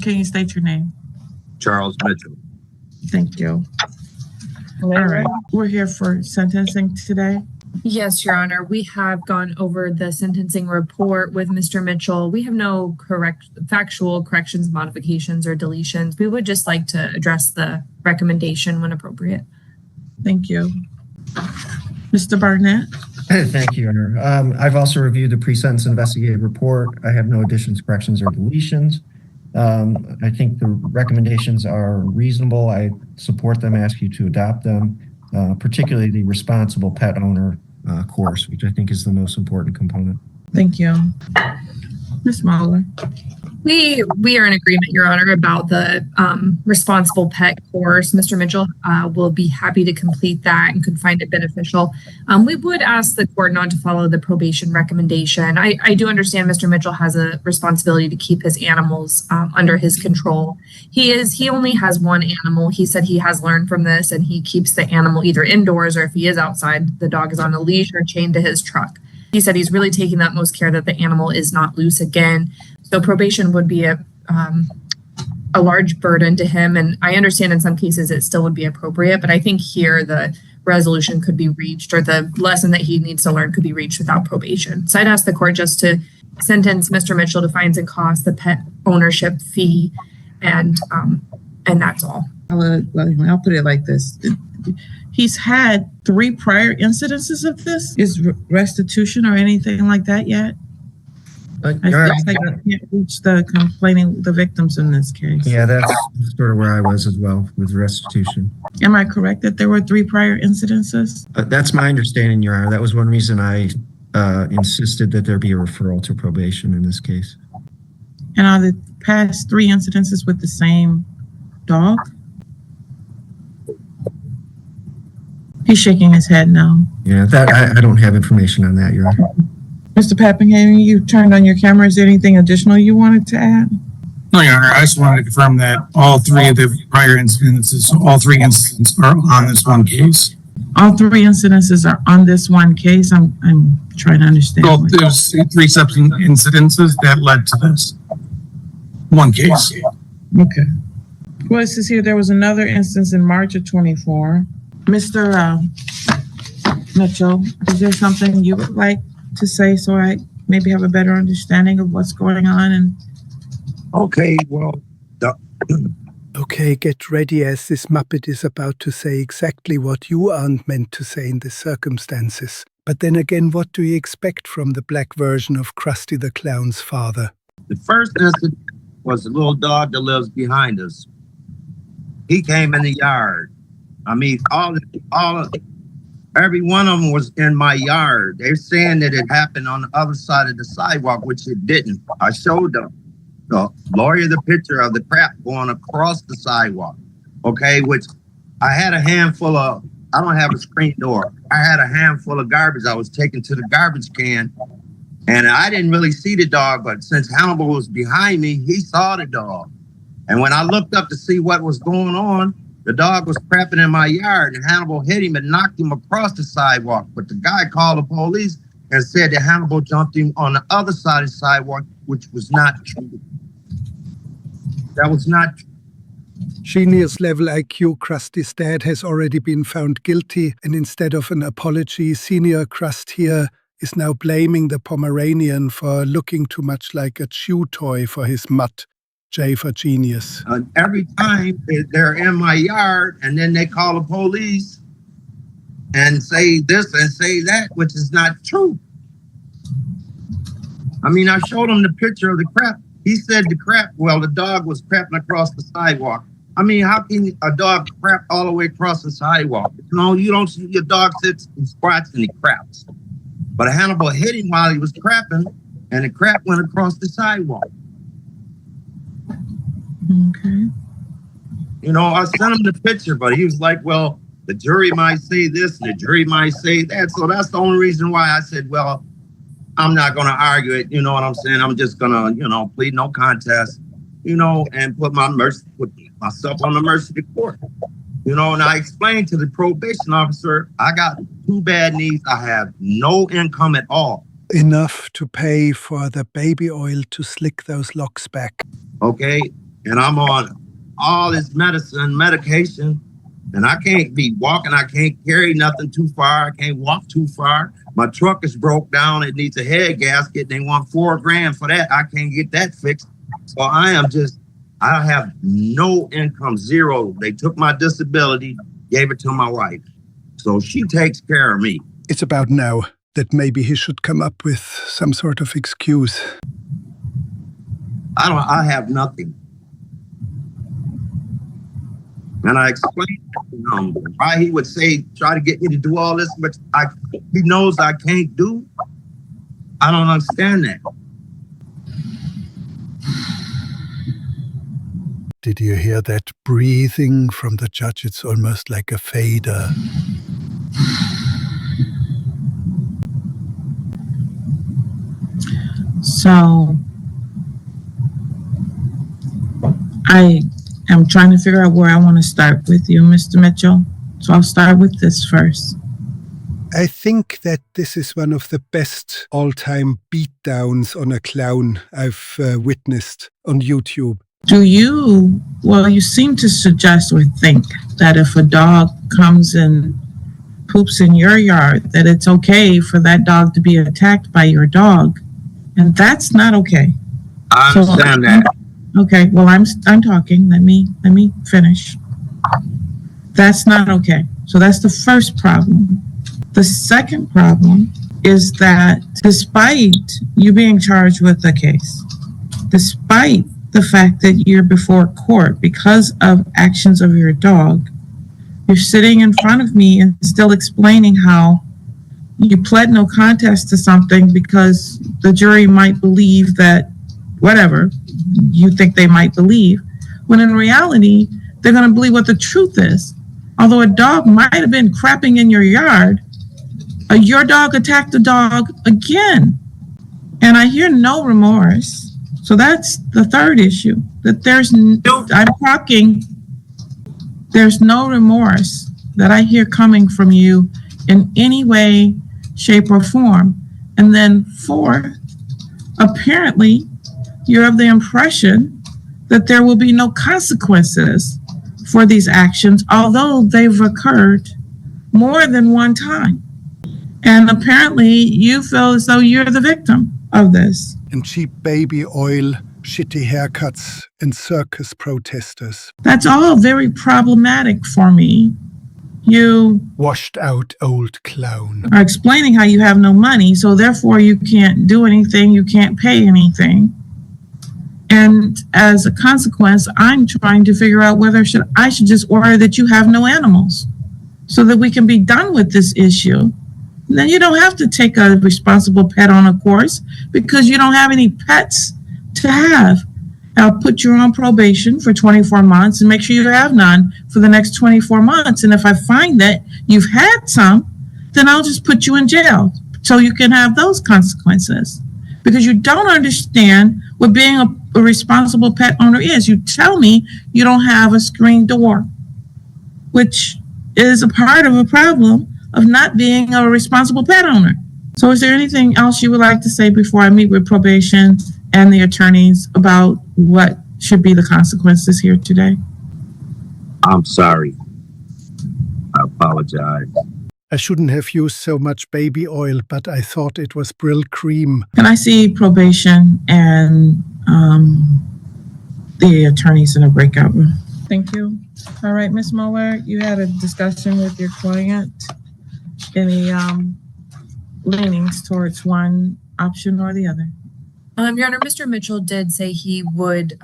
Can you state your name? Charles Mitchell. Thank you. All right. We're here for sentencing today. Yes, Your Honor. We have gone over the sentencing report with Mr. Mitchell. We have no factual corrections, modifications, or deletions. We would just like to address the recommendation when appropriate. Thank you. Mr. Barnett? Thank you, Your Honor. I've also reviewed the pre-sentence investigative report. I have no additions, corrections, or deletions. I think the recommendations are reasonable. I support them, ask you to adopt them, particularly the responsible pet owner course, which I think is the most important component. Thank you. Ms. Muller? We are in agreement, Your Honor, about the responsible pet course. Mr. Mitchell will be happy to complete that and could find it beneficial. We would ask the court not to follow the probation recommendation. I do understand Mr. Mitchell has a responsibility to keep his animals under his control. He only has one animal. He said he has learned from this, and he keeps the animal either indoors, or if he is outside, the dog is on a leash or chained to his truck. He said he's really taking the utmost care that the animal is not loose again. So probation would be a large burden to him. And I understand in some cases it still would be appropriate, but I think here the resolution could be reached, or the lesson that he needs to learn could be reached without probation. So I'd ask the court just to sentence Mr. Mitchell to fines and costs, the pet ownership fee, and that's all. I'll put it like this. He's had 3 prior incidences of this. Is restitution or anything like that yet? I can't reach the victims in this case. Yeah, that's sort of where I was as well with restitution. Am I correct that there were 3 prior incidences? That's my understanding, Your Honor. That was one reason I insisted that there be a referral to probation in this case. And are the past 3 incidences with the same dog? He's shaking his head no. Yeah, that I don't have information on that, Your Honor. Mr. Pappenhagen, you turned on your camera. Is there anything additional you wanted to add? No, Your Honor. I just wanted to confirm that all 3 of the prior incidences, all 3 incidents are on this one case. All 3 incidences are on this one case. I'm trying to understand. Well, there's 3 subsequent incidences that led to this one case. Okay. Well, it says here there was another instance in March of 24. Mr. Mitchell, is there something you would like to say so I maybe have a better understanding of what's going on? And Okay, well, Okay, get ready, as this Muppet is about to say exactly what you aren't meant to say in the circumstances. But then again, what do you expect from the black version of Krusty the Clown's father? the first incident was the little dog that lives behind us. He came in the yard. I mean, every one of them was in my yard. They're saying that it happened on the other side of the sidewalk, which it didn't. I showed the lawyer the picture of the crap going across the sidewalk. Okay, which I had a handful of, I don't have a screen door. I had a handful of garbage I was taking to the garbage can, and I didn't really see the dog, but since Hannibal was behind me, he saw the dog. And when I looked up to see what was going on, the dog was crapping in my yard, and Hannibal hit him and knocked him across the sidewalk. But the guy called the police and said that Hannibal jumped him on the other side of the sidewalk, which was not true. That was not true. Genius level IQ Crustys Dad has already been found guilty, and instead of an apology, Senior Crust here is now blaming the Pomeranian for looking too much like a chew toy for his mutt. J for genius. Every time they're in my yard, and then they call the police and say this and say that, which is not true. I mean, I showed him the picture of the crap. He said the dog was crapping across the sidewalk. I mean, how can a dog crap all the way across the sidewalk? You know, you don't see your dog sits and squats and he craps. But Hannibal hit him while he was crapping, and the crap went across the sidewalk. okay. You know, I sent him the picture, but he was like, well, the jury might say this and the jury might say that. So that's the only reason why I said, well, I'm not going to argue it. You know what I'm saying? I'm just going to, plead no contest, and put myself on the mercy of the court. And I explained to the probation officer, I got 2 bad knees. I have no income at all. Enough to pay for the baby oil to slick those locks back. okay? And I'm on all this medication, and I can't be walking. I can't carry nothing too far. I can't walk too far. My truck is broke down. It needs a head gasket. They want $4,000 for that. I can't get that fixed. So I have no income, zero. They took my disability, gave it to my wife. So she takes care of me. It's about now that maybe he should come up with some sort of excuse. I have nothing. And I explained to him why he would try to get me to do all this, but he knows I can't do. I don't understand that. Did you hear that breathing from the judge? It's almost like a fader. So I am trying to figure out where I want to start with you, Mr. Mitchell. So I'll start with this first. I think that this is one of the best all-time beatdowns on a clown I've witnessed on YouTube. You seem to suggest or think that if a dog comes and poops in your yard, that it's okay for that dog to be attacked by your dog. And that's not okay. I understand that. Okay, well, I'm talking. Let me finish. That's not okay. So that's the first problem. The second problem is that despite you being charged with a case, despite the fact that you're before court because of actions of your dog, you're sitting in front of me and still explaining how you pled no contest to something because the jury might believe that whatever you think they might believe, when in reality, they're going to believe what the truth is. Although a dog might have been crapping in your yard, your dog attacked the dog again. And I hear no remorse. So that's the third issue, that there's no remorse that I hear coming from you in any way, shape, or form. And then fourth, apparently, you're of the impression that there will be no consequences for these actions, although they've occurred more than one time. And apparently, you feel as though you're the victim of this. And cheap baby oil, shitty haircuts, and circus protesters. That's all very problematic for me. You washed out old clown are explaining how you have no money, so therefore you can't do anything, you can't pay anything. And as a consequence, I'm trying to figure out whether I should just order that you have no animals so that we can be done with this issue. And then you don't have to take a responsible pet on a course because you don't have any pets to have. I'll put you on probation for 24 months and make sure you have none for the next 24 months. And if I find that you've had some, then I'll just put you in jail so you can have those consequences. Because you don't understand what being a responsible pet owner is. You tell me you don't have a screen door, which is a part of a problem of not being a responsible pet owner. So is there anything else you would like to say before I meet with probation and the attorneys about what should be the consequences here today? I'm sorry. I apologize. I shouldn't have used so much baby oil, but I thought it was Brill cream. Can I see probation and the attorneys in a breakout room? Thank you. All right, Ms. Muller, you had a discussion with your client. Any leanings towards one option or the other? Your Honor, Mr. Mitchell did say he would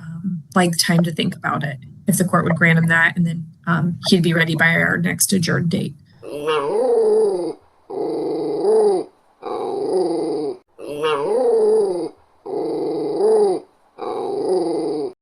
like time to think about it if the court would grant him that, and then he'd be ready by our next adjourned date.